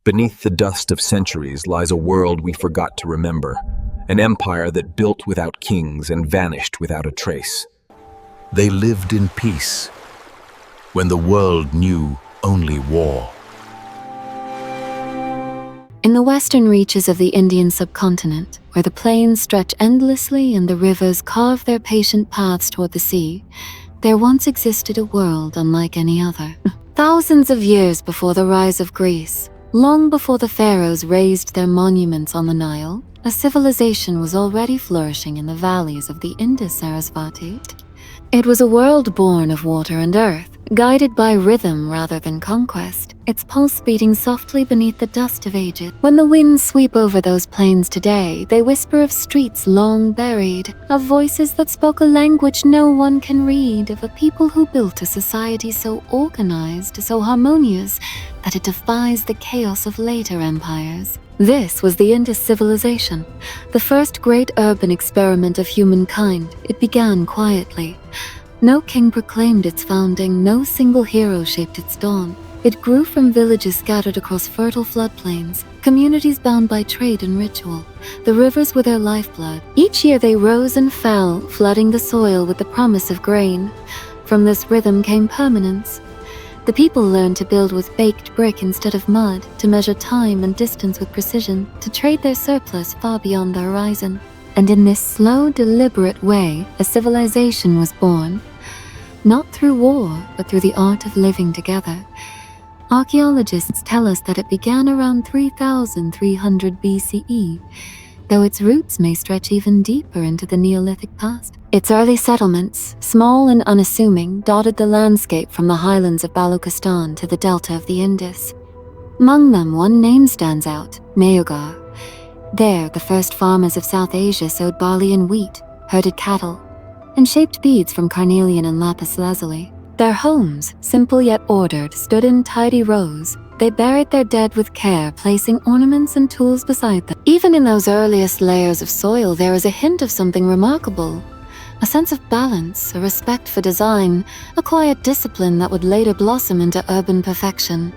Beneath the dust of centuries lies a world we forgot to remember, an empire that built without kings and vanished without a trace. They lived in peace when the world knew only war. In the western reaches of the Indian subcontinent, where the plains stretch endlessly and the rivers carve their patient paths toward the sea, there once existed a world unlike any other. Thousands of years before the rise of Greece, long before the pharaohs raised their monuments on the Nile, a civilization was already flourishing in the valleys of the Indus Sarasvati. It was a world born of water and earth, guided by rhythm rather than conquest, its pulse beating softly beneath the dust of ages. When the winds sweep over those plains today, they whisper of streets long buried, of voices that spoke a language no one can read, of a people who built a society so organized, so harmonious, that it defies the chaos of later empires. This was the Indus civilization, the first great urban experiment of humankind. It began quietly. No king proclaimed its founding, no single hero shaped its dawn. It grew from villages scattered across fertile floodplains, communities bound by trade and ritual. The rivers were their lifeblood. Each year they rose and fell, flooding the soil with the promise of grain. From this rhythm came permanence. The people learned to build with baked brick instead of mud, to measure time and distance with precision, to trade their surplus far beyond the horizon. And in this slow, deliberate way, a civilization was born. Not through war, but through the art of living together. Archaeologists tell us that it began around 3300 BCE, though its roots may stretch even deeper into the Neolithic past. Its early settlements, small and unassuming, dotted the landscape from the highlands of Balochistan to the delta of the Indus. Among them, one name stands out, Mayo. There, the first farmers of South Asia sowed barley and wheat, herded cattle, and shaped beads from carnelian and lapis lazuli. Their homes, simple yet ordered, stood in tidy rows. They buried their dead with care, placing ornaments and tools beside them. Even in those earliest layers of soil, there is a hint of something remarkable. A sense of balance, a respect for design, a quiet discipline that would later blossom into urban perfection.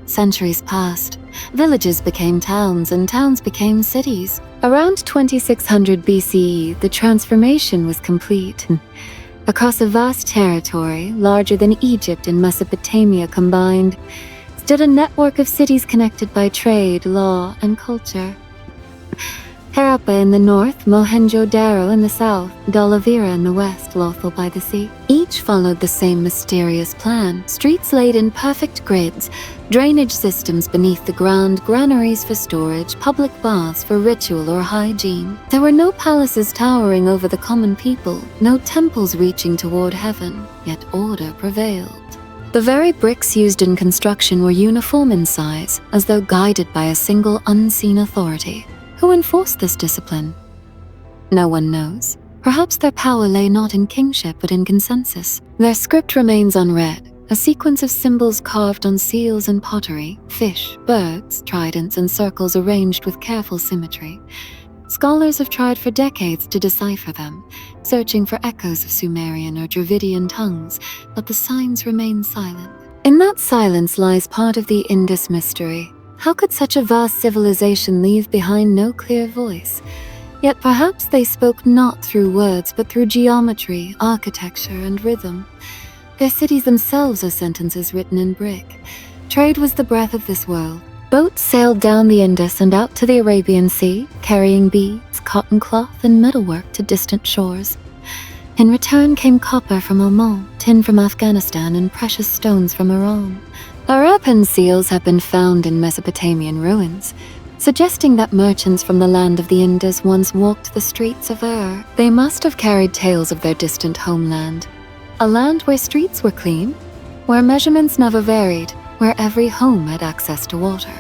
Centuries passed. Villages became towns, and towns became cities. Around 2600 BCE, the transformation was complete. Across a vast territory, larger than Egypt and Mesopotamia combined, stood a network of cities connected by trade, law, and culture. Harappa in the north, Mohenjo-Daro in the south, Dhalavira in the west, Lothal by the sea. Each followed the same mysterious plan. Streets laid in perfect grids, drainage systems beneath the ground, granaries for storage, public baths for ritual or hygiene. There were no palaces towering over the common people, no temples reaching toward heaven, yet order prevailed. The very bricks used in construction were uniform in size, as though guided by a single unseen authority. Who enforced this discipline? No one knows. Perhaps their power lay not in kingship but in consensus. Their script remains unread, a sequence of symbols carved on seals and pottery, fish, birds, tridents, and circles arranged with careful symmetry. Scholars have tried for decades to decipher them, searching for echoes of Sumerian or Dravidian tongues, but the signs remain silent. In that silence lies part of the Indus mystery. How could such a vast civilization leave behind no clear voice? Yet perhaps they spoke not through words, but through geometry, architecture, and rhythm. Their cities themselves are sentences written in brick. Trade was the breath of this world. Boats sailed down the Indus and out to the Arabian Sea, carrying beads, cotton cloth, and metalwork to distant shores. In return came copper from Oman, tin from Afghanistan, and precious stones from Iran. Harappan seals have been found in Mesopotamian ruins, suggesting that merchants from the land of the Indus once walked the streets of Ur. They must have carried tales of their distant homeland, a land where streets were clean, where measurements never varied, where every home had access to water.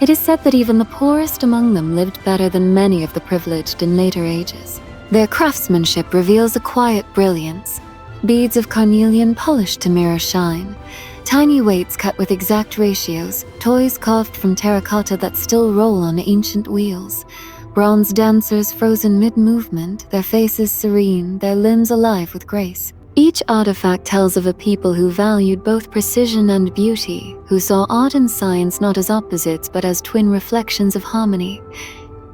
It is said that even the poorest among them lived better than many of the privileged in later ages. Their craftsmanship reveals a quiet brilliance, beads of carnelian polished to mirror shine, tiny weights cut with exact ratios, toys carved from terracotta that still roll on ancient wheels, bronze dancers frozen mid-movement, their faces serene, their limbs alive with grace. Each artifact tells of a people who valued both precision and beauty, who saw art and science not as opposites but as twin reflections of harmony.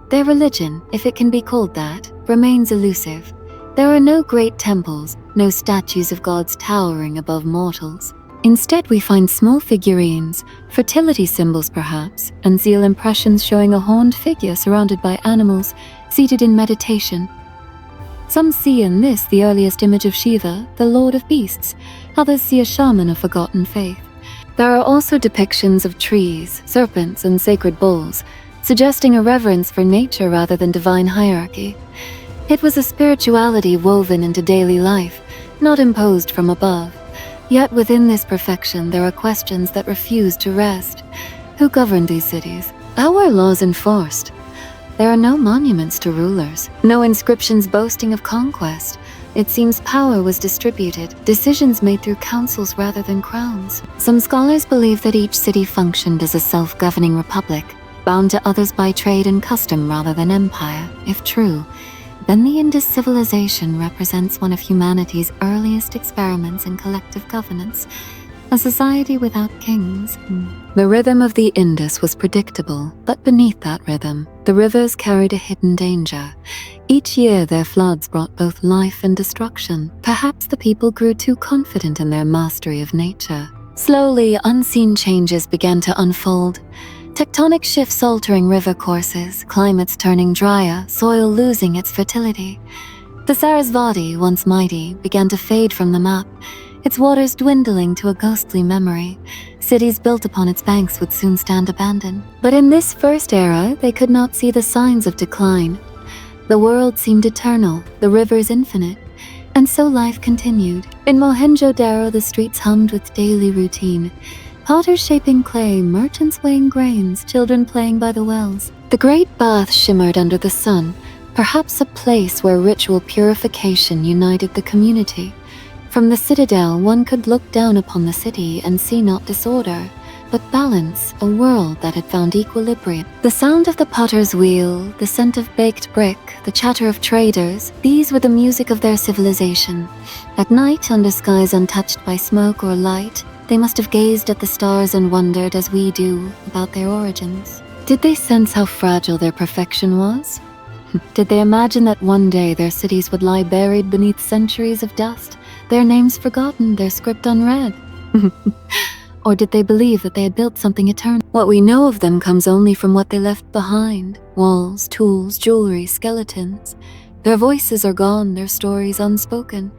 Their religion, if it can be called that, remains elusive. There are no great temples, no statues of gods towering above mortals. Instead, we find small figurines, fertility symbols perhaps, and seal impressions showing a horned figure surrounded by animals, seated in meditation. Some see in this the earliest image of Shiva, the lord of beasts. Others see a shaman of forgotten faith. There are also depictions of trees, serpents, and sacred bulls, suggesting a reverence for nature rather than divine hierarchy. It was a spirituality woven into daily life, not imposed from above. Yet within this perfection there are questions that refuse to rest. Who governed these cities? How were laws enforced? There are no monuments to rulers, no inscriptions boasting of conquest. It seems power was distributed, decisions made through councils rather than crowns. Some scholars believe that each city functioned as a self-governing republic, bound to others by trade and custom rather than empire. If true, then the Indus civilization represents one of humanity's earliest experiments in collective governance, a society without kings. The rhythm of the Indus was predictable, but beneath that rhythm, the rivers carried a hidden danger. Each year their floods brought both life and destruction. Perhaps the people grew too confident in their mastery of nature. Slowly, unseen changes began to unfold. Tectonic shifts altering river courses, climates turning drier, soil losing its fertility. The Sarasvati, once mighty, began to fade from the map, its waters dwindling to a ghostly memory. Cities built upon its banks would soon stand abandoned. But in this first era, they could not see the signs of decline. The world seemed eternal, the rivers infinite, and so life continued. In Mohenjo-Daro, the streets hummed with daily routine. Potters shaping clay, merchants weighing grains, children playing by the wells. The great bath shimmered under the sun, perhaps a place where ritual purification united the community. From the citadel, one could look down upon the city and see not disorder, but balance, a world that had found equilibrium. The sound of the potter's wheel, the scent of baked brick, the chatter of traders, these were the music of their civilization. At night, under skies untouched by smoke or light, they must have gazed at the stars and wondered, as we do, about their origins. Did they sense how fragile their perfection was? Did they imagine that one day their cities would lie buried beneath centuries of dust, their names forgotten, their script unread? Or did they believe that they had built something eternal? What we know of them comes only from what they left behind: walls, tools, jewelry, skeletons. Their voices are gone, their stories unspoken.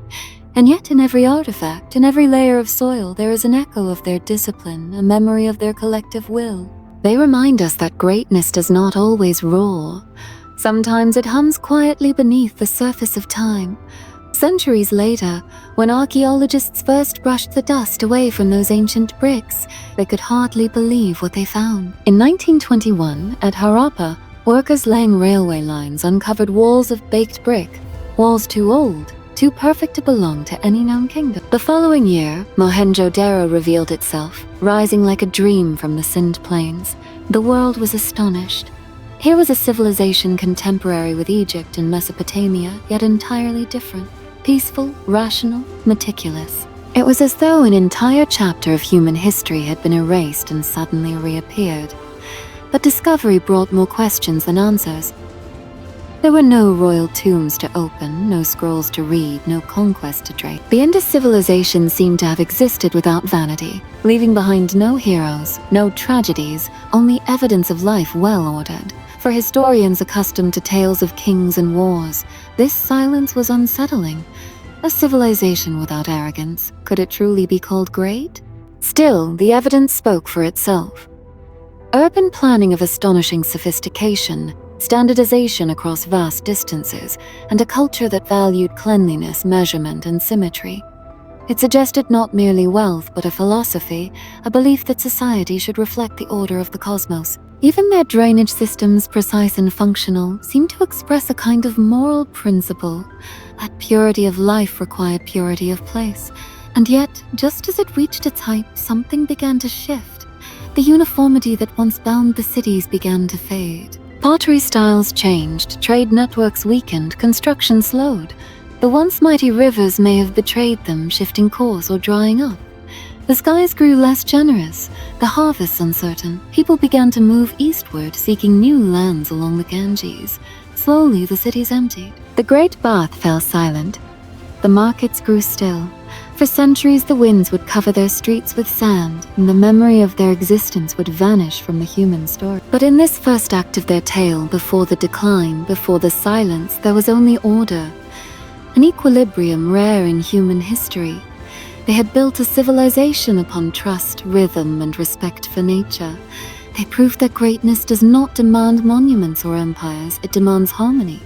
And yet in every artifact, in every layer of soil, there is an echo of their discipline, a memory of their collective will. They remind us that greatness does not always roar. Sometimes it hums quietly beneath the surface of time. Centuries later, when archaeologists first brushed the dust away from those ancient bricks, they could hardly believe what they found. In 1921, at Harappa, workers laying railway lines uncovered walls of baked brick, walls too old, too perfect to belong to any known kingdom. The following year, Mohenjo-Daro revealed itself, rising like a dream from the Sindh plains. The world was astonished. Here was a civilization contemporary with Egypt and Mesopotamia, yet entirely different. Peaceful, rational, meticulous. It was as though an entire chapter of human history had been erased and suddenly reappeared. But discovery brought more questions than answers. There were no royal tombs to open, no scrolls to read, no conquest to trace. The Indus civilization seemed to have existed without vanity, leaving behind no heroes, no tragedies, only evidence of life well ordered. For historians accustomed to tales of kings and wars, this silence was unsettling. A civilization without arrogance, could it truly be called great? Still, the evidence spoke for itself. Urban planning of astonishing sophistication, standardization across vast distances, and a culture that valued cleanliness, measurement, and symmetry. It suggested not merely wealth, but a philosophy, a belief that society should reflect the order of the cosmos. Even their drainage systems, precise and functional, seemed to express a kind of moral principle, that purity of life required purity of place. And yet, just as it reached its height, something began to shift. The uniformity that once bound the cities began to fade. Pottery styles changed, trade networks weakened, construction slowed. The once mighty rivers may have betrayed them, shifting course or drying up. The skies grew less generous, the harvests uncertain. People began to move eastward, seeking new lands along the Ganges. Slowly, the cities emptied. The great bath fell silent. The markets grew still. For centuries, the winds would cover their streets with sand, and the memory of their existence would vanish from the human story. But in this first act of their tale, before the decline, before the silence, there was only order. An equilibrium rare in human history. They had built a civilization upon trust, rhythm, and respect for nature. They proved that greatness does not demand monuments or empires, it demands harmony.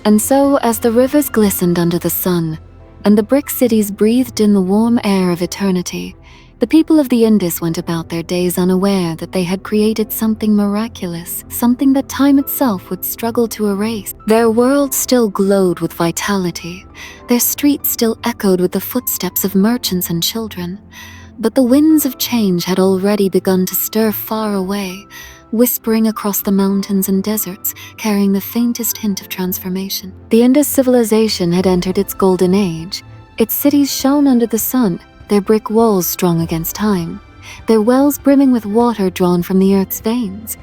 And so, as the rivers glistened under the sun, and the brick cities breathed in the warm air of eternity, the people of the Indus went about their days unaware that they had created something miraculous, something that time itself would struggle to erase. Their world still glowed with vitality. Their streets still echoed with the footsteps of merchants and children. But the winds of change had already begun to stir far away, whispering across the mountains and deserts, carrying the faintest hint of transformation. The Indus civilization had entered its golden age. Its cities shone under the sun, their brick walls strong against time, their wells brimming with water drawn from the earth's veins.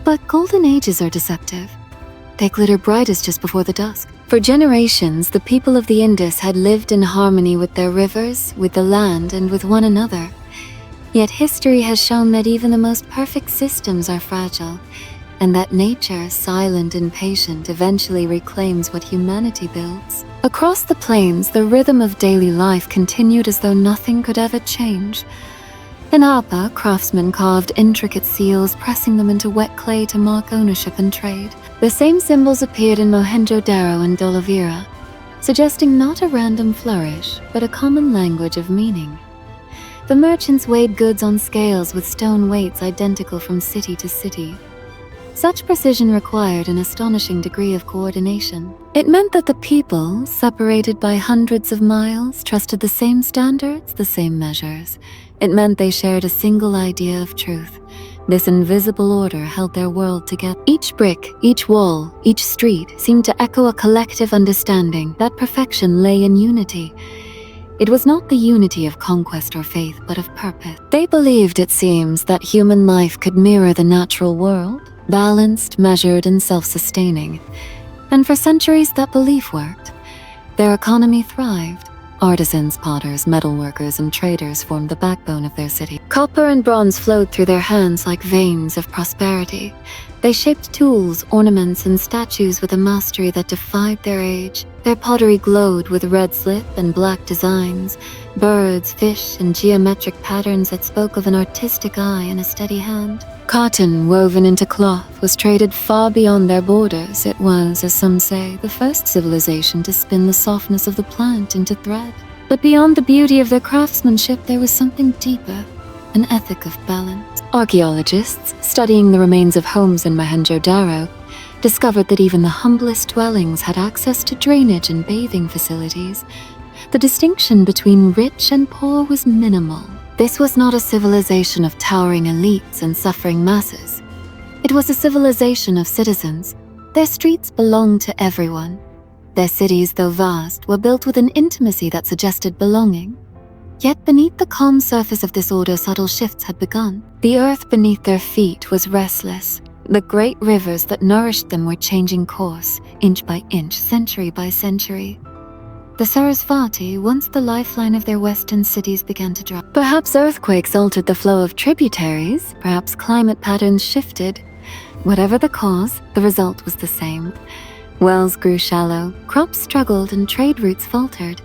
But golden ages are deceptive. They glitter brightest just before the dusk. For generations, the people of the Indus had lived in harmony with their rivers, with the land, and with one another. Yet history has shown that even the most perfect systems are fragile, and that nature, silent and patient, eventually reclaims what humanity builds. Across the plains, the rhythm of daily life continued as though nothing could ever change. In Harappa, craftsmen carved intricate seals, pressing them into wet clay to mark ownership and trade. The same symbols appeared in Mohenjo-Daro and Dolavira, suggesting not a random flourish, but a common language of meaning. The merchants weighed goods on scales with stone weights identical from city to city. Such precision required an astonishing degree of coordination. It meant that the people, separated by hundreds of miles, trusted the same standards, the same measures. It meant they shared a single idea of truth. This invisible order held their world together. Each brick, each wall, each street seemed to echo a collective understanding that perfection lay in unity. It was not the unity of conquest or faith, but of purpose. They believed, it seems, that human life could mirror the natural world, balanced, measured, and self-sustaining. And for centuries that belief worked. Their economy thrived. Artisans, potters, metalworkers, and traders formed the backbone of their city. Copper and bronze flowed through their hands like veins of prosperity. They shaped tools, ornaments, and statues with a mastery that defied their age. Their pottery glowed with red slip and black designs, birds, fish, and geometric patterns that spoke of an artistic eye and a steady hand. Cotton, woven into cloth, was traded far beyond their borders. It was, as some say, the first civilization to spin the softness of the plant into thread. But beyond the beauty of their craftsmanship, there was something deeper, an ethic of balance. Archaeologists, studying the remains of homes in Mohenjo-Daro, discovered that even the humblest dwellings had access to drainage and bathing facilities. The distinction between rich and poor was minimal. This was not a civilization of towering elites and suffering masses. It was a civilization of citizens. Their streets belonged to everyone. Their cities, though vast, were built with an intimacy that suggested belonging. Yet beneath the calm surface of this order, subtle shifts had begun. The earth beneath their feet was restless. The great rivers that nourished them were changing course, inch by inch, century by century. The Sarasvati, once the lifeline of their western cities, began to drop. Perhaps earthquakes altered the flow of tributaries, perhaps climate patterns shifted. Whatever the cause, the result was the same. Wells grew shallow, crops struggled, and trade routes faltered.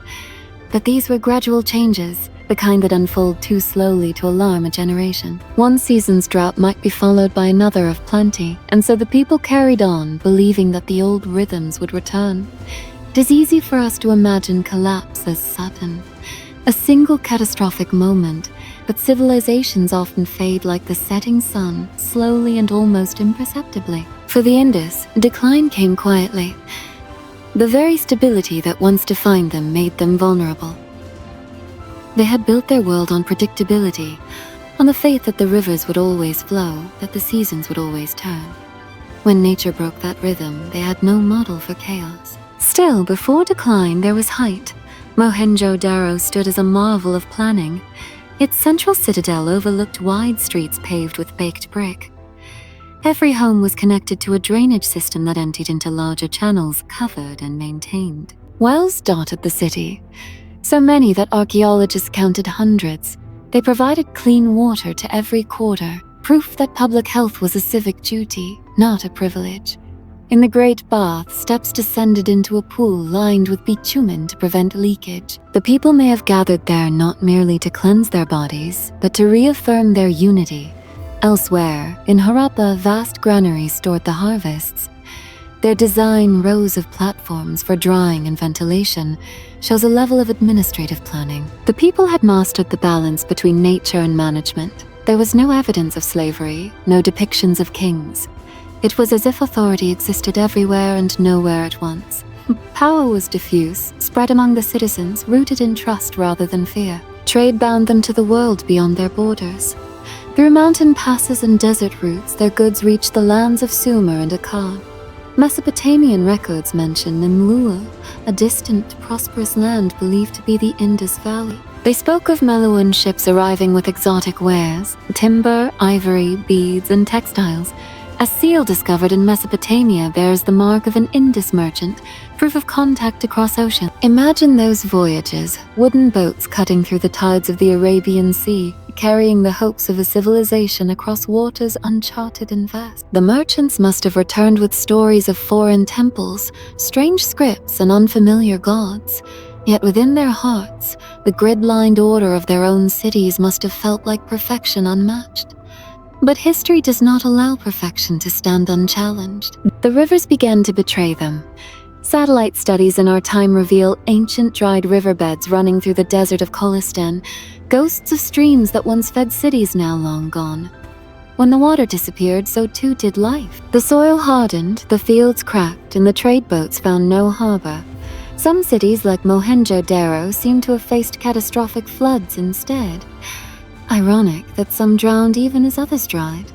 But these were gradual changes, the kind that unfold too slowly to alarm a generation. One season's drought might be followed by another of plenty, and so the people carried on, believing that the old rhythms would return. It is easy for us to imagine collapse as sudden, a single catastrophic moment, but civilizations often fade like the setting sun, slowly and almost imperceptibly. For the Indus, decline came quietly. The very stability that once defined them made them vulnerable. They had built their world on predictability, on the faith that the rivers would always flow, that the seasons would always turn. When nature broke that rhythm, they had no model for chaos. Still, before decline there was height. Mohenjo-Daro stood as a marvel of planning. Its central citadel overlooked wide streets paved with baked brick. Every home was connected to a drainage system that emptied into larger channels, covered and maintained. Wells dotted the city, so many that archaeologists counted hundreds. They provided clean water to every quarter, proof that public health was a civic duty, not a privilege. In the Great Bath, steps descended into a pool lined with bitumen to prevent leakage. The people may have gathered there not merely to cleanse their bodies, but to reaffirm their unity. Elsewhere, in Harappa, vast granaries stored the harvests. Their design, rows of platforms for drying and ventilation, shows a level of administrative planning. The people had mastered the balance between nature and management. There was no evidence of slavery, no depictions of kings. It was as if authority existed everywhere and nowhere at once. Power was diffuse, spread among the citizens, rooted in trust rather than fear. Trade bound them to the world beyond their borders. Through mountain passes and desert routes, their goods reached the lands of Sumer and Akkad. Mesopotamian records mention Nimlua, a distant, prosperous land believed to be the Indus Valley. They spoke of Maloan ships arriving with exotic wares, timber, ivory, beads, and textiles. A seal discovered in Mesopotamia bears the mark of an Indus merchant, proof of contact across ocean. Imagine those voyages, wooden boats cutting through the tides of the Arabian Sea, carrying the hopes of a civilization across waters uncharted and vast. The merchants must have returned with stories of foreign temples, strange scripts, and unfamiliar gods. Yet within their hearts, the grid-lined order of their own cities must have felt like perfection unmatched. But history does not allow perfection to stand unchallenged. The rivers began to betray them. Satellite studies in our time reveal ancient dried riverbeds running through the desert of Kholistan, ghosts of streams that once fed cities now long gone. When the water disappeared, so too did life. The soil hardened, the fields cracked, and the trade boats found no harbor. Some cities, like Mohenjo-Daro, seem to have faced catastrophic floods instead. Ironic that some drowned even as others dried.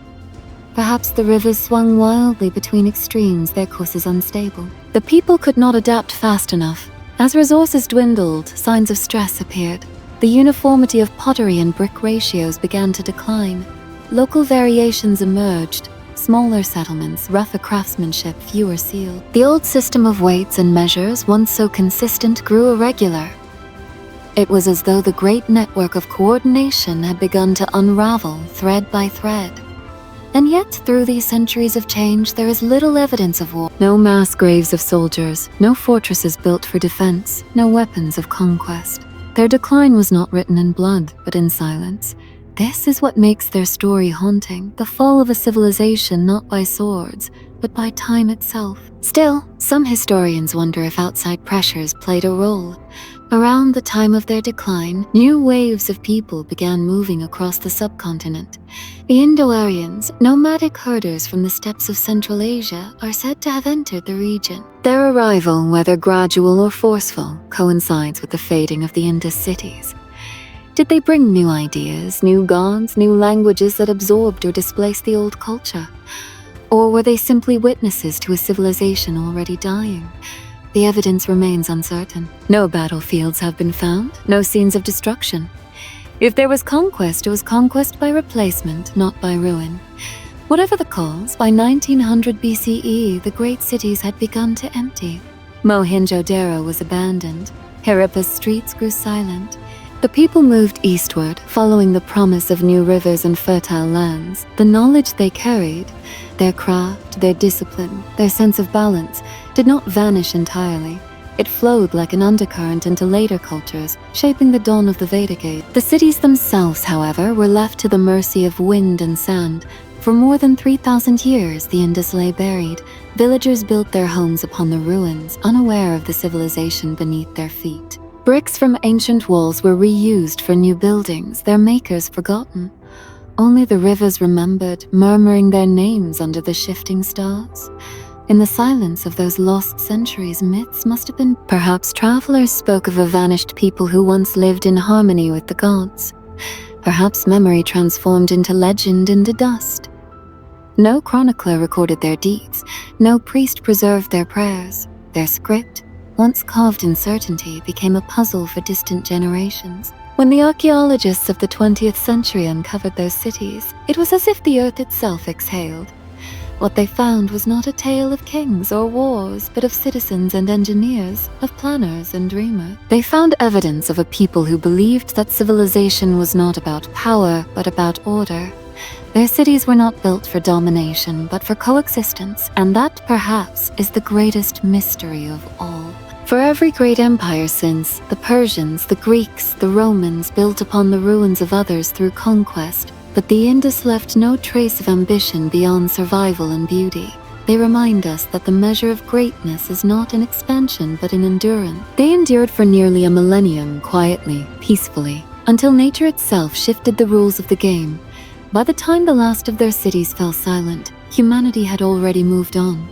Perhaps the rivers swung wildly between extremes, their courses unstable. The people could not adapt fast enough. As resources dwindled, signs of stress appeared. The uniformity of pottery and brick ratios began to decline. Local variations emerged. Smaller settlements, rougher craftsmanship, fewer seals. The old system of weights and measures, once so consistent, grew irregular. It was as though the great network of coordination had begun to unravel thread by thread. And yet, through these centuries of change, there is little evidence of war. No mass graves of soldiers, no fortresses built for defense, no weapons of conquest. Their decline was not written in blood, but in silence. This is what makes their story haunting, the fall of a civilization not by swords, but by time itself. Still, some historians wonder if outside pressures played a role. Around the time of their decline, new waves of people began moving across the subcontinent. The Indo-Aryans, nomadic herders from the steppes of Central Asia, are said to have entered the region. Their arrival, whether gradual or forceful, coincides with the fading of the Indus cities. Did they bring new ideas, new gods, new languages that absorbed or displaced the old culture? Or were they simply witnesses to a civilization already dying? The evidence remains uncertain. No battlefields have been found, no scenes of destruction. If there was conquest, it was conquest by replacement, not by ruin. Whatever the cause, by 1900 BCE, the great cities had begun to empty. Mohenjo-Daro was abandoned. Harappa's streets grew silent. The people moved eastward, following the promise of new rivers and fertile lands. The knowledge they carried, their craft, their discipline, their sense of balance, did not vanish entirely. It flowed like an undercurrent into later cultures, shaping the dawn of the Vedic Age. The cities themselves, however, were left to the mercy of wind and sand. For more than 3,000 years, the Indus lay buried. Villagers built their homes upon the ruins, unaware of the civilization beneath their feet. Bricks from ancient walls were reused for new buildings, their makers forgotten. Only the rivers remembered, murmuring their names under the shifting stars. In the silence of those lost centuries, myths must have been. Perhaps travelers spoke of a vanished people who once lived in harmony with the gods. Perhaps memory transformed into legend, into dust. No chronicler recorded their deeds, no priest preserved their prayers. Their script, once carved in certainty, became a puzzle for distant generations. When the archaeologists of the 20th century uncovered those cities, it was as if the earth itself exhaled. What they found was not a tale of kings or wars, but of citizens and engineers, of planners and dreamers. They found evidence of a people who believed that civilization was not about power, but about order. Their cities were not built for domination, but for coexistence, and that, perhaps, is the greatest mystery of all. For every great empire since, the Persians, the Greeks, the Romans built upon the ruins of others through conquest, but the Indus left no trace of ambition beyond survival and beauty. They remind us that the measure of greatness is not in expansion but in endurance. They endured for nearly a millennium, quietly, peacefully, until nature itself shifted the rules of the game. By the time the last of their cities fell silent, humanity had already moved on.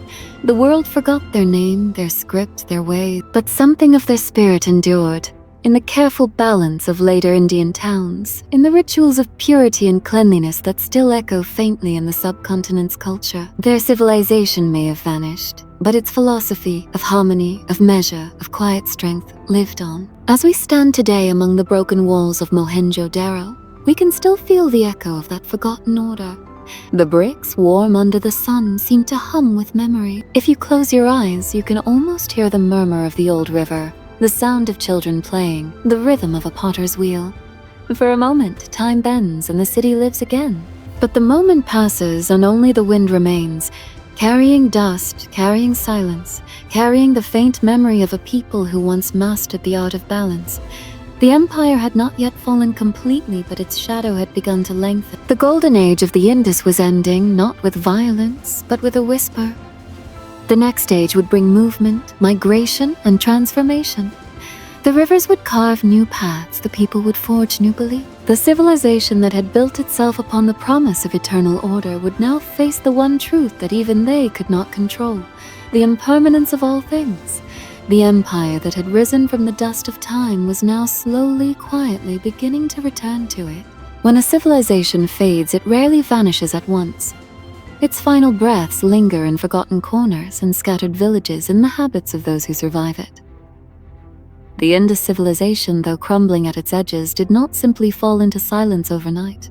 The world forgot their name, their script, their way, but something of their spirit endured. In the careful balance of later Indian towns, in the rituals of purity and cleanliness that still echo faintly in the subcontinent's culture. Their civilization may have vanished, but its philosophy of harmony, of measure, of quiet strength lived on. As we stand today among the broken walls of Mohenjo-Daro, we can still feel the echo of that forgotten order. The bricks, warm under the sun, seem to hum with memory. If you close your eyes, you can almost hear the murmur of the old river, the sound of children playing, the rhythm of a potter's wheel. For a moment, time bends and the city lives again. But the moment passes and only the wind remains, carrying dust, carrying silence, carrying the faint memory of a people who once mastered the art of balance. The empire had not yet fallen completely, but its shadow had begun to lengthen. The golden age of the Indus was ending, not with violence, but with a whisper. The next age would bring movement, migration, and transformation. The rivers would carve new paths, the people would forge new beliefs. The civilization that had built itself upon the promise of eternal order would now face the one truth that even they could not control, the impermanence of all things. The empire that had risen from the dust of time was now slowly, quietly beginning to return to it. When a civilization fades, it rarely vanishes at once. Its final breaths linger in forgotten corners and scattered villages in the habits of those who survive it. The Indus civilization, though crumbling at its edges, did not simply fall into silence overnight.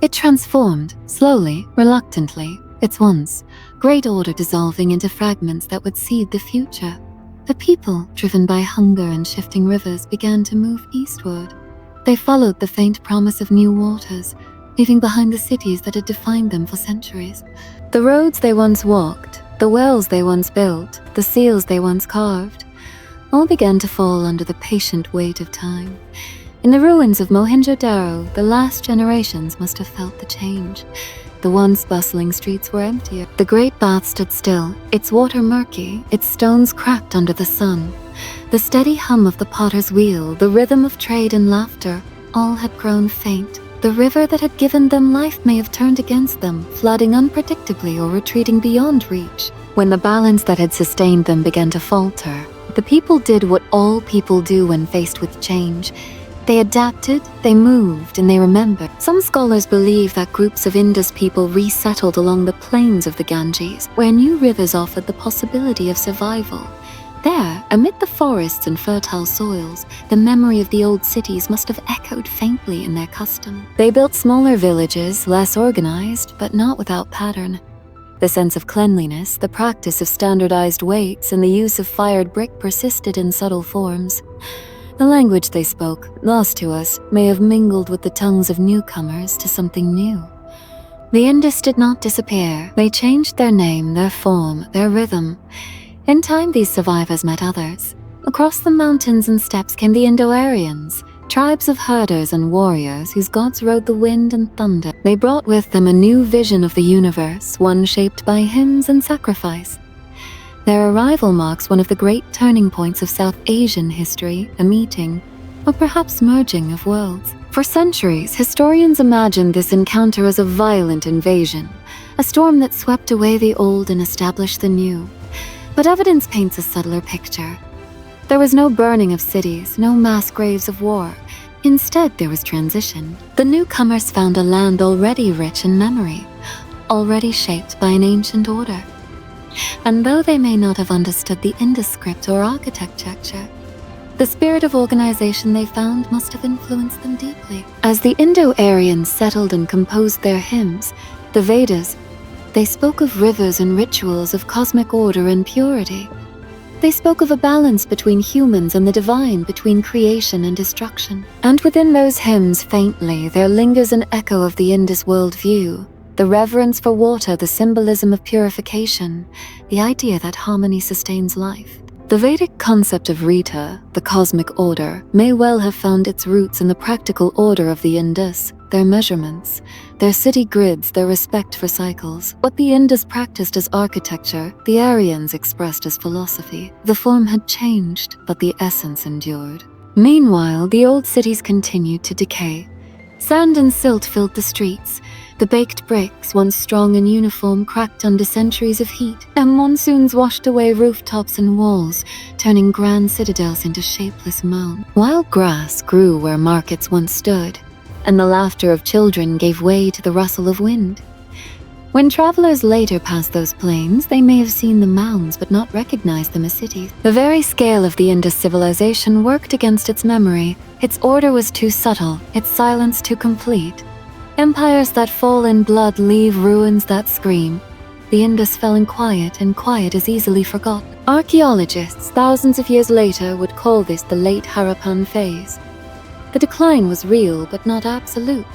It transformed, slowly, reluctantly, its once great order dissolving into fragments that would seed the future. The people, driven by hunger and shifting rivers, began to move eastward. They followed the faint promise of new waters, leaving behind the cities that had defined them for centuries. The roads they once walked, the wells they once built, the seals they once carved, all began to fall under the patient weight of time. In the ruins of Mohenjo-Daro, the last generations must have felt the change. The once bustling streets were emptier. The great bath stood still, its water murky, its stones cracked under the sun. The steady hum of the potter's wheel, the rhythm of trade and laughter, all had grown faint. The river that had given them life may have turned against them, flooding unpredictably or retreating beyond reach. When the balance that had sustained them began to falter, the people did what all people do when faced with change. They adapted, they moved, and they remembered. Some scholars believe that groups of Indus people resettled along the plains of the Ganges, where new rivers offered the possibility of survival. There, amid the forests and fertile soils, the memory of the old cities must have echoed faintly in their custom. They built smaller villages, less organized, but not without pattern. The sense of cleanliness, the practice of standardized weights, and the use of fired brick persisted in subtle forms. The language they spoke, lost to us, may have mingled with the tongues of newcomers to something new. The Indus did not disappear. They changed their name, their form, their rhythm. In time, these survivors met others. Across the mountains and steppes came the Indo-Aryans, tribes of herders and warriors whose gods rode the wind and thunder. They brought with them a new vision of the universe, one shaped by hymns and sacrifice. Their arrival marks one of the great turning points of South Asian history, a meeting, or perhaps merging of worlds. For centuries, historians imagined this encounter as a violent invasion, a storm that swept away the old and established the new. But evidence paints a subtler picture. There was no burning of cities, no mass graves of war. Instead, there was transition. The newcomers found a land already rich in memory, already shaped by an ancient order. And though they may not have understood the Indus script or architecture, the spirit of organization they found must have influenced them deeply. As the Indo-Aryans settled and composed their hymns, the Vedas, they spoke of rivers and rituals of cosmic order and purity. They spoke of a balance between humans and the divine, between creation and destruction. And within those hymns, faintly, there lingers an echo of the Indus worldview, the reverence for water, the symbolism of purification, the idea that harmony sustains life. The Vedic concept of Rita, the cosmic order, may well have found its roots in the practical order of the Indus, their measurements, their city grids, their respect for cycles. What the Indus practiced as architecture, the Aryans expressed as philosophy. The form had changed, but the essence endured. Meanwhile, the old cities continued to decay. Sand and silt filled the streets. The baked bricks, once strong and uniform, cracked under centuries of heat, and monsoons washed away rooftops and walls, turning grand citadels into shapeless mounds. Wild grass grew where markets once stood, and the laughter of children gave way to the rustle of wind. When travelers later passed those plains, they may have seen the mounds but not recognized them as cities. The very scale of the Indus civilization worked against its memory. Its order was too subtle, its silence too complete. Empires that fall in blood leave ruins that scream. The Indus fell in quiet, and quiet is easily forgotten. Archaeologists, thousands of years later, would call this the late Harappan phase. The decline was real, but not absolute.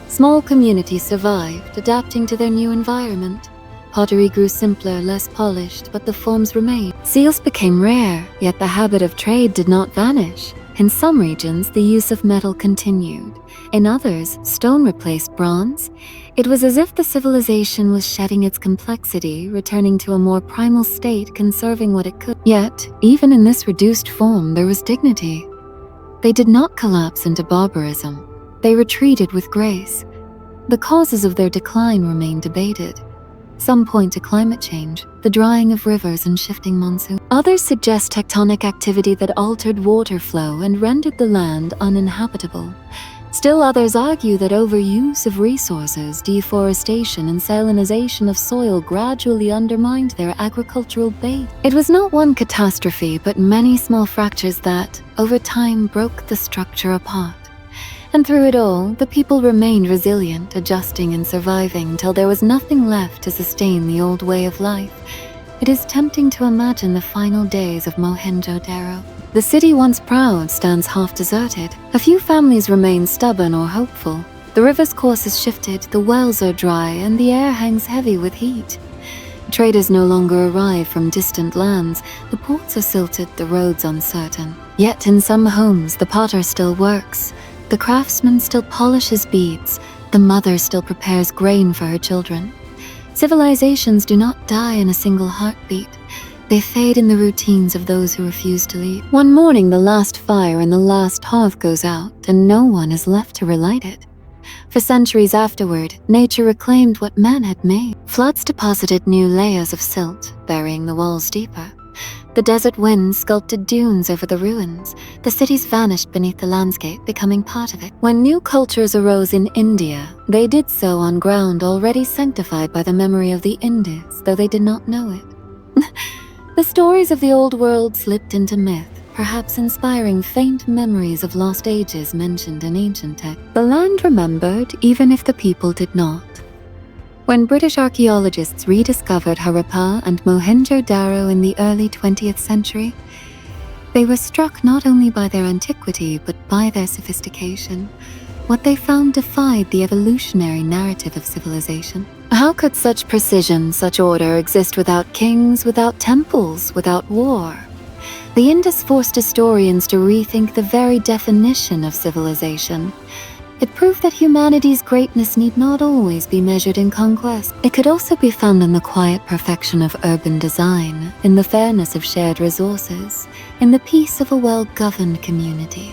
Small communities survived, adapting to their new environment. Pottery grew simpler, less polished, but the forms remained. Seals became rare, yet the habit of trade did not vanish. In some regions, the use of metal continued. In others, stone replaced bronze. It was as if the civilization was shedding its complexity, returning to a more primal state, conserving what it could. Yet, even in this reduced form, there was dignity. They did not collapse into barbarism. They retreated with grace. The causes of their decline remain debated. Some point to climate change, the drying of rivers and shifting monsoons. Others suggest tectonic activity that altered water flow and rendered the land uninhabitable. Still others argue that overuse of resources, deforestation, and salinization of soil gradually undermined their agricultural base. It was not one catastrophe, but many small fractures that, over time, broke the structure apart. And through it all, the people remained resilient, adjusting and surviving till there was nothing left to sustain the old way of life. It is tempting to imagine the final days of Mohenjo-Daro. The city once proud stands half deserted. A few families remain stubborn or hopeful. The river's course has shifted, the wells are dry, and the air hangs heavy with heat. Traders no longer arrive from distant lands. The ports are silted, the roads uncertain. Yet in some homes, the potter still works. The craftsman still polishes beads. The mother still prepares grain for her children. Civilizations do not die in a single heartbeat. They fade in the routines of those who refuse to leave. One morning, the last fire and the last hearth goes out, and no one is left to relight it. For centuries afterward, nature reclaimed what man had made. Floods deposited new layers of silt, burying the walls deeper. The desert winds sculpted dunes over the ruins. The cities vanished beneath the landscape, becoming part of it. When new cultures arose in India, they did so on ground already sanctified by the memory of the Indus, though they did not know it. The stories of the old world slipped into myth, perhaps inspiring faint memories of lost ages mentioned in ancient texts. The land remembered, even if the people did not. When British archaeologists rediscovered Harappa and Mohenjo-Daro in the early 20th century, they were struck not only by their antiquity, but by their sophistication. What they found defied the evolutionary narrative of civilization. How could such precision, such order exist without kings, without temples, without war? The Indus forced historians to rethink the very definition of civilization. It proved that humanity's greatness need not always be measured in conquest. It could also be found in the quiet perfection of urban design, in the fairness of shared resources, in the peace of a well-governed community.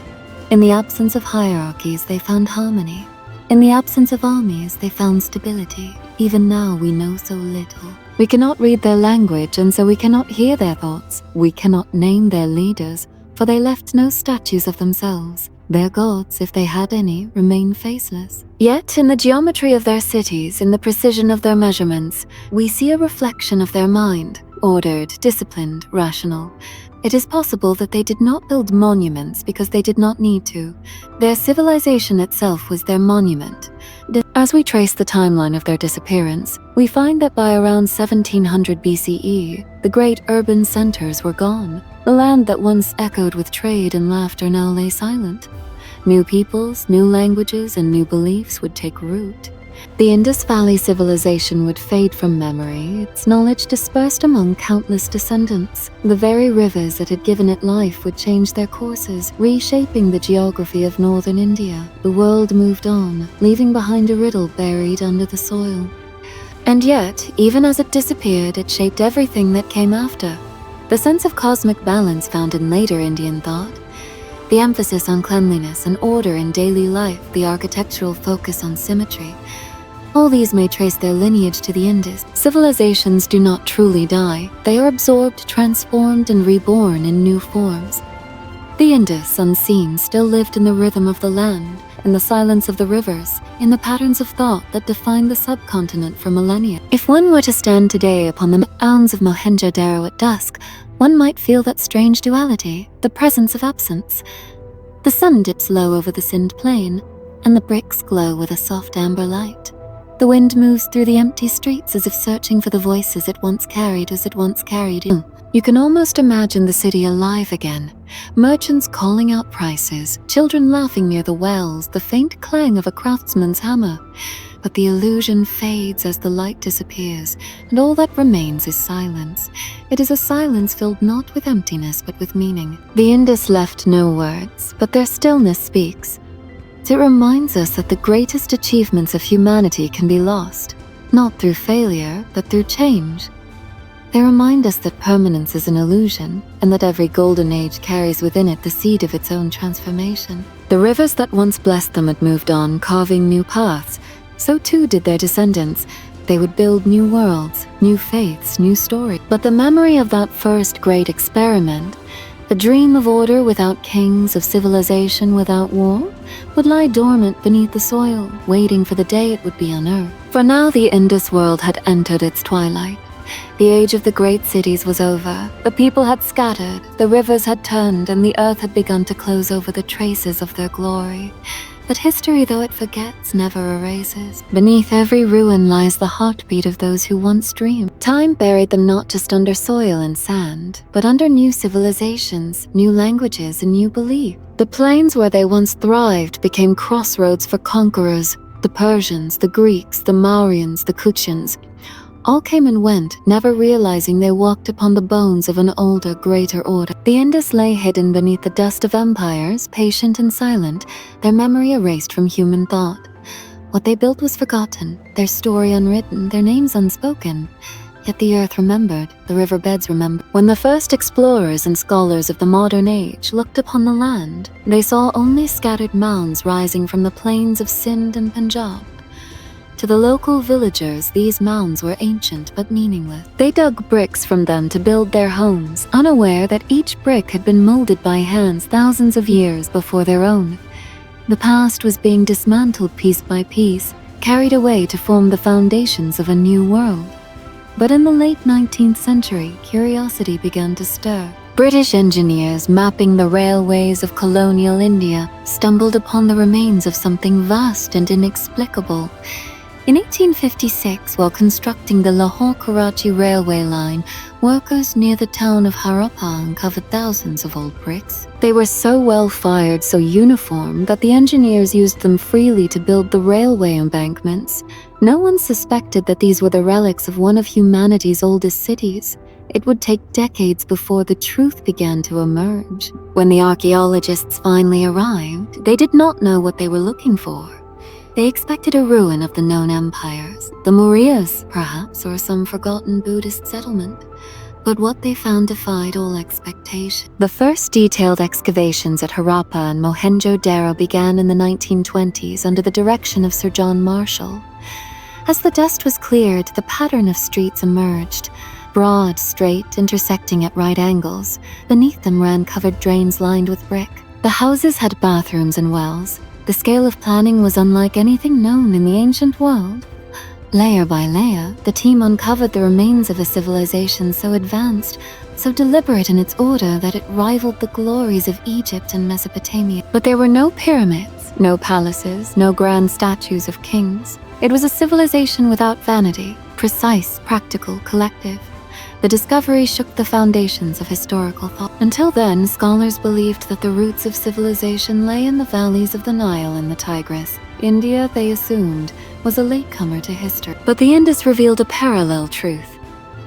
In the absence of hierarchies, they found harmony. In the absence of armies, they found stability. Even now, we know so little. We cannot read their language, and so we cannot hear their thoughts. We cannot name their leaders, for they left no statues of themselves. Their gods, if they had any, remain faceless. Yet, in the geometry of their cities, in the precision of their measurements, we see a reflection of their mind, ordered, disciplined, rational. It is possible that they did not build monuments because they did not need to. Their civilization itself was their monument. As we trace the timeline of their disappearance, we find that by around 1700 BCE, the great urban centers were gone. The land that once echoed with trade and laughter now lay silent. New peoples, new languages, and new beliefs would take root. The Indus Valley Civilization would fade from memory, its knowledge dispersed among countless descendants. The very rivers that had given it life would change their courses, reshaping the geography of northern India. The world moved on, leaving behind a riddle buried under the soil. And yet, even as it disappeared, it shaped everything that came after. The sense of cosmic balance found in later Indian thought, the emphasis on cleanliness and order in daily life, the architectural focus on symmetry, all these may trace their lineage to the Indus. Civilizations do not truly die. They are absorbed, transformed, and reborn in new forms. The Indus, unseen, still lived in the rhythm of the land, in the silence of the rivers, in the patterns of thought that defined the subcontinent for millennia. If one were to stand today upon the mounds of Mohenjo-Daro at dusk, one might feel that strange duality, the presence of absence. The sun dips low over the Sindh plain, and the bricks glow with a soft amber light. The wind moves through the empty streets as if searching for the voices it once carried you. You can almost imagine the city alive again. Merchants calling out prices, children laughing near the wells, the faint clang of a craftsman's hammer. But the illusion fades as the light disappears, and all that remains is silence. It is a silence filled not with emptiness but with meaning. The Indus left no words, but their stillness speaks. It reminds us that the greatest achievements of humanity can be lost, not through failure, but through change. They remind us that permanence is an illusion, and that every golden age carries within it the seed of its own transformation. The rivers that once blessed them had moved on, carving new paths. So too did their descendants. They would build new worlds, new faiths, new stories. But the memory of that first great experiment, the dream of order without kings, of civilization without war, would lie dormant beneath the soil, waiting for the day it would be unearthed. For now the Indus world had entered its twilight. The age of the great cities was over. The people had scattered, the rivers had turned, and the earth had begun to close over the traces of their glory. But history, though it forgets, never erases. Beneath every ruin lies the heartbeat of those who once dreamed. Time buried them not just under soil and sand, but under new civilizations, new languages, and new belief. The plains where they once thrived became crossroads for conquerors. The Persians, the Greeks, the Mauryans, the Kuchans, all came and went, never realizing they walked upon the bones of an older, greater order. The Indus lay hidden beneath the dust of empires, patient and silent, their memory erased from human thought. What they built was forgotten, their story unwritten, their names unspoken. Yet the earth remembered, the riverbeds remembered. When the first explorers and scholars of the modern age looked upon the land, they saw only scattered mounds rising from the plains of Sindh and Punjab. To the local villagers, these mounds were ancient but meaningless. They dug bricks from them to build their homes, unaware that each brick had been molded by hands thousands of years before their own. The past was being dismantled piece by piece, carried away to form the foundations of a new world. But in the late 19th century, curiosity began to stir. British engineers mapping the railways of colonial India stumbled upon the remains of something vast and inexplicable. In 1856, while constructing the Lahore-Karachi railway line, workers near the town of Harappa uncovered thousands of old bricks. They were so well fired, so uniform, that the engineers used them freely to build the railway embankments. No one suspected that these were the relics of one of humanity's oldest cities. It would take decades before the truth began to emerge. When the archaeologists finally arrived, they did not know what they were looking for. They expected a ruin of the known empires, the Mauryas, perhaps, or some forgotten Buddhist settlement. But what they found defied all expectation. The first detailed excavations at Harappa and Mohenjo-Daro began in the 1920s under the direction of Sir John Marshall. As the dust was cleared, the pattern of streets emerged. Broad, straight, intersecting at right angles. Beneath them ran covered drains lined with brick. The houses had bathrooms and wells. The scale of planning was unlike anything known in the ancient world. Layer by layer, the team uncovered the remains of a civilization so advanced, so deliberate in its order that it rivaled the glories of Egypt and Mesopotamia. But there were no pyramids, no palaces, no grand statues of kings. It was a civilization without vanity, precise, practical, collective. The discovery shook the foundations of historical thought. Until then, scholars believed that the roots of civilization lay in the valleys of the Nile and the Tigris. India, they assumed, was a latecomer to history. But the Indus revealed a parallel truth.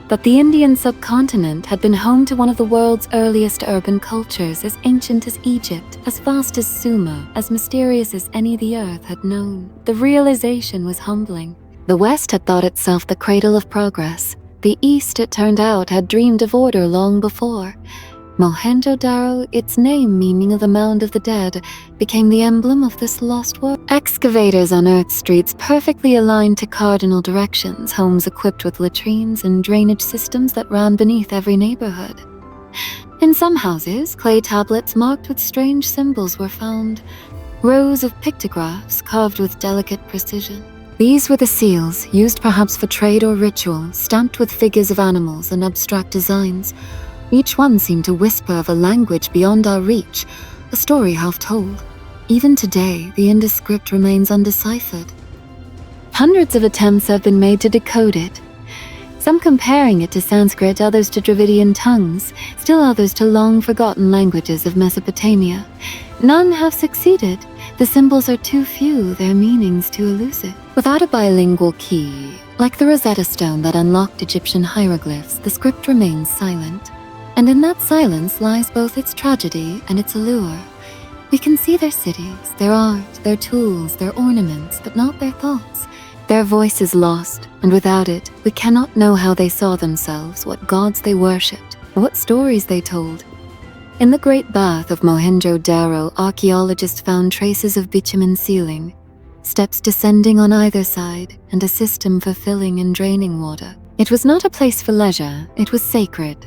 That the Indian subcontinent had been home to one of the world's earliest urban cultures, as ancient as Egypt, as vast as Sumer, as mysterious as any the earth had known. The realization was humbling. The West had thought itself the cradle of progress. The East, it turned out, had dreamed of order long before. Mohenjo-Daro, its name meaning the mound of the dead, became the emblem of this lost world. Excavators unearthed streets perfectly aligned to cardinal directions, homes equipped with latrines and drainage systems that ran beneath every neighborhood. In some houses, clay tablets marked with strange symbols were found, rows of pictographs carved with delicate precision. These were the seals, used perhaps for trade or ritual, stamped with figures of animals and abstract designs. Each one seemed to whisper of a language beyond our reach, a story half told. Even today, the Indus script remains undeciphered. Hundreds of attempts have been made to decode it, some comparing it to Sanskrit, others to Dravidian tongues, still others to long-forgotten languages of Mesopotamia. None have succeeded. The symbols are too few, their meanings too elusive. Without a bilingual key, like the Rosetta Stone that unlocked Egyptian hieroglyphs, the script remains silent. And in that silence lies both its tragedy and its allure. We can see their cities, their art, their tools, their ornaments, but not their thoughts. Their voice is lost, and without it, we cannot know how they saw themselves, what gods they worshipped, what stories they told. In the Great Bath of Mohenjo-Daro, archaeologists found traces of bitumen ceiling, steps descending on either side, and a system for filling and draining water. It was not a place for leisure, it was sacred.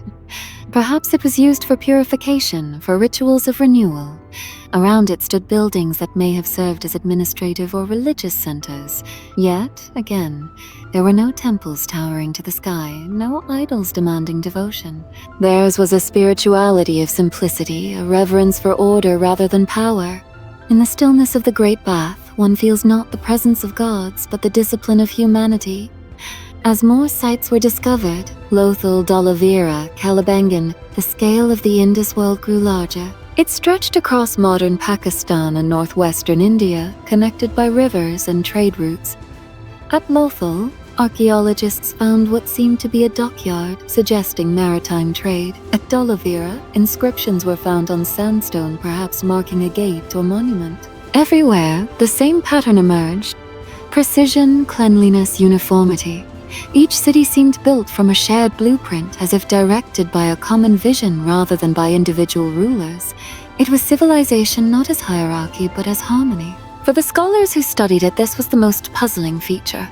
Perhaps it was used for purification, for rituals of renewal. Around it stood buildings that may have served as administrative or religious centers. Yet, again, there were no temples towering to the sky, no idols demanding devotion. Theirs was a spirituality of simplicity, a reverence for order rather than power. In the stillness of the Great Bath, one feels not the presence of gods, but the discipline of humanity. As more sites were discovered, Lothal, Dhalavira, Kalibangan, the scale of the Indus world grew larger. It stretched across modern Pakistan and northwestern India, connected by rivers and trade routes. At Lothal, archaeologists found what seemed to be a dockyard, suggesting maritime trade. At Dhalavira, inscriptions were found on sandstone, perhaps marking a gate or monument. Everywhere, the same pattern emerged: precision, cleanliness, uniformity. Each city seemed built from a shared blueprint, as if directed by a common vision rather than by individual rulers. It was civilization not as hierarchy, but as harmony. For the scholars who studied it, this was the most puzzling feature.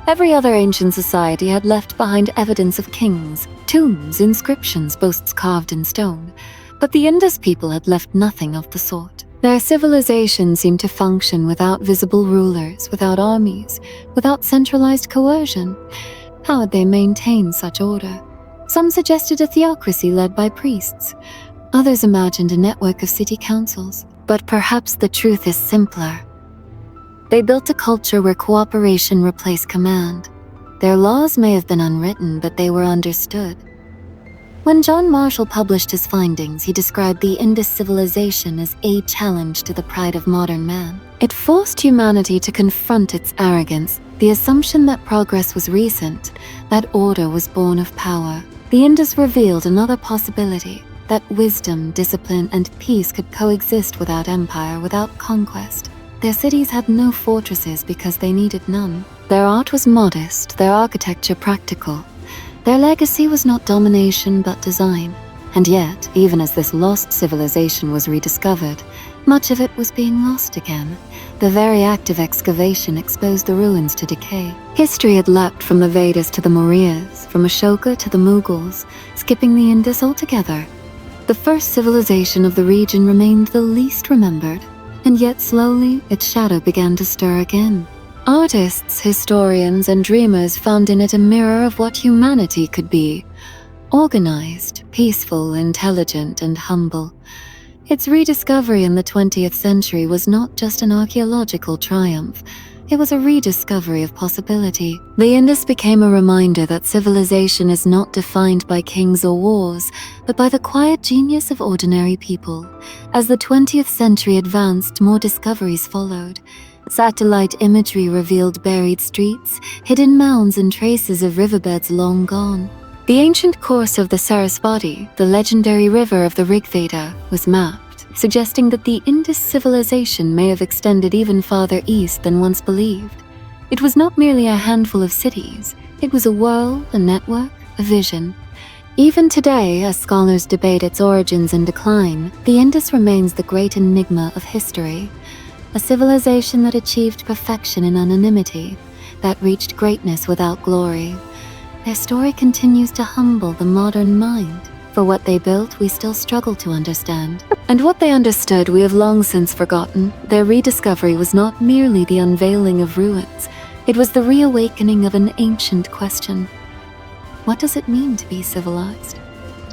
Every other ancient society had left behind evidence of kings, tombs, inscriptions, boasts carved in stone. But the Indus people had left nothing of the sort. Their civilization seemed to function without visible rulers, without armies, without centralized coercion. How had they maintained such order? Some suggested a theocracy led by priests. Others imagined a network of city councils. But perhaps the truth is simpler. They built a culture where cooperation replaced command. Their laws may have been unwritten, but they were understood. When John Marshall published his findings, he described the Indus civilization as a challenge to the pride of modern man. It forced humanity to confront its arrogance, the assumption that progress was recent, that order was born of power. The Indus revealed another possibility, that wisdom, discipline, and peace could coexist without empire, without conquest. Their cities had no fortresses because they needed none. Their art was modest, their architecture practical. Their legacy was not domination but design. And yet, even as this lost civilization was rediscovered, much of it was being lost again. The very act of excavation exposed the ruins to decay. History had leapt from the Vedas to the Mauryas, from Ashoka to the Mughals, skipping the Indus altogether. The first civilization of the region remained the least remembered, and yet slowly its shadow began to stir again. Artists, historians, and dreamers found in it a mirror of what humanity could be: organized, peaceful, intelligent, and humble. Its rediscovery in the 20th century was not just an archaeological triumph, it was a rediscovery of possibility. The Indus became a reminder that civilization is not defined by kings or wars, but by the quiet genius of ordinary people. As the 20th century advanced, more discoveries followed. Satellite imagery revealed buried streets, hidden mounds, and traces of riverbeds long gone. The ancient course of the Sarasvati, the legendary river of the Rigveda, was mapped, suggesting that the Indus civilization may have extended even farther east than once believed. It was not merely a handful of cities, it was a world, a network, a vision. Even today, as scholars debate its origins and decline, the Indus remains the great enigma of history. A civilization that achieved perfection in anonymity, that reached greatness without glory. Their story continues to humble the modern mind. For what they built, we still struggle to understand. And what they understood, we have long since forgotten. Their rediscovery was not merely the unveiling of ruins, it was the reawakening of an ancient question. What does it mean to be civilized?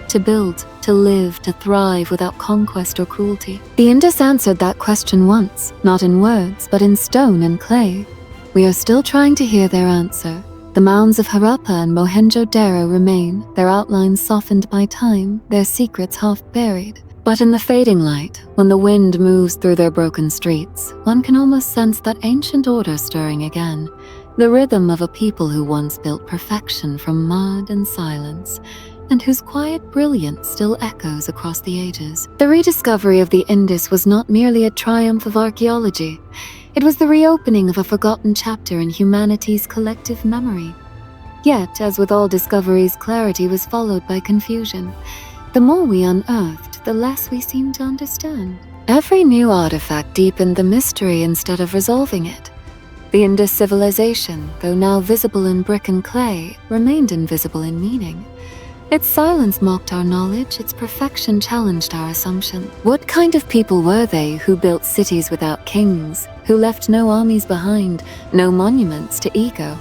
To build, to live, to thrive without conquest or cruelty? The Indus answered that question once, not in words, but in stone and clay. We are still trying to hear their answer. The mounds of Harappa and Mohenjo-Daro remain, their outlines softened by time, their secrets half buried. But in the fading light, when the wind moves through their broken streets, one can almost sense that ancient order stirring again, the rhythm of a people who once built perfection from mud and silence, and whose quiet brilliance still echoes across the ages. The rediscovery of the Indus was not merely a triumph of archaeology. It was the reopening of a forgotten chapter in humanity's collective memory. Yet, as with all discoveries, clarity was followed by confusion. The more we unearthed, the less we seemed to understand. Every new artifact deepened the mystery instead of resolving it. The Indus civilization, though now visible in brick and clay, remained invisible in meaning. Its silence mocked our knowledge, its perfection challenged our assumption. What kind of people were they who built cities without kings, who left no armies behind, no monuments to ego?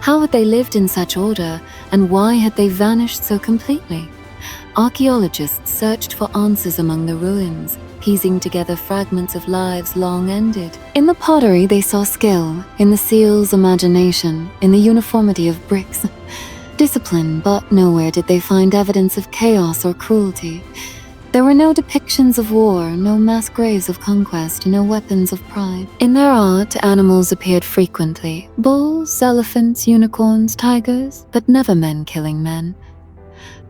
How had they lived in such order, and why had they vanished so completely? Archaeologists searched for answers among the ruins, piecing together fragments of lives long ended. In the pottery they saw skill, in the seals imagination, in the uniformity of bricks. Discipline, but nowhere did they find evidence of chaos or cruelty. There were no depictions of war, no mass graves of conquest, no weapons of pride. In their art, animals appeared frequently: bulls, elephants, unicorns, tigers, but never men killing men.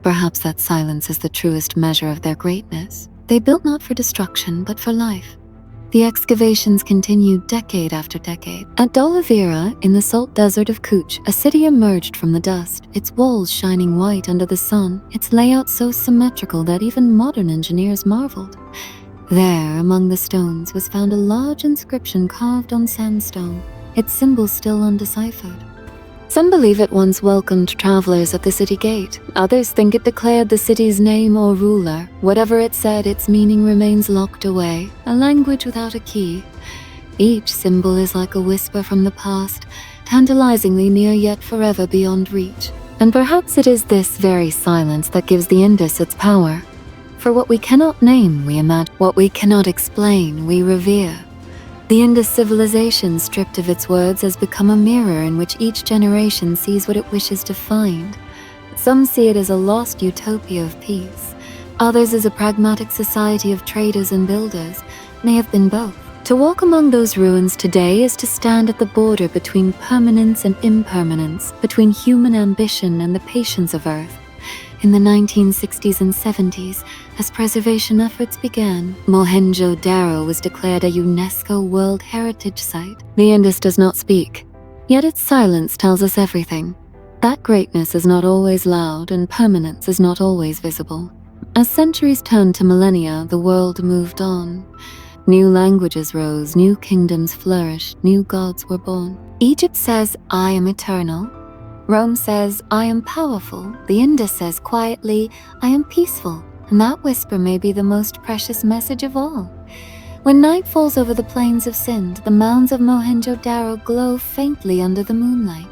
Perhaps that silence is the truest measure of their greatness. They built not for destruction, but for life. The excavations continued decade after decade. At Dolavira, in the salt desert of Kutch, a city emerged from the dust, its walls shining white under the sun, its layout so symmetrical that even modern engineers marveled. There, among the stones, was found a large inscription carved on sandstone, its symbol still undeciphered. Some believe it once welcomed travelers at the city gate. Others think it declared the city's name or ruler. Whatever it said, its meaning remains locked away, a language without a key. Each symbol is like a whisper from the past, tantalizingly near yet forever beyond reach. And perhaps it is this very silence that gives the Indus its power. For what we cannot name, we imagine. What we cannot explain, we revere. The Indus civilization, stripped of its words, has become a mirror in which each generation sees what it wishes to find. Some see it as a lost utopia of peace. Others as a pragmatic society of traders and builders, may have been both. To walk among those ruins today is to stand at the border between permanence and impermanence, between human ambition and the patience of Earth. In the 1960s and 70s, as preservation efforts began, Mohenjo-Daro was declared a UNESCO World Heritage Site. The Indus does not speak, yet its silence tells us everything. That greatness is not always loud and permanence is not always visible. As centuries turned to millennia, the world moved on. New languages rose, new kingdoms flourished, new gods were born. Egypt says, "I am eternal." Rome says, "I am powerful." The Indus says quietly, "I am peaceful." And that whisper may be the most precious message of all. When night falls over the plains of Sindh, the mounds of Mohenjo-Daro glow faintly under the moonlight.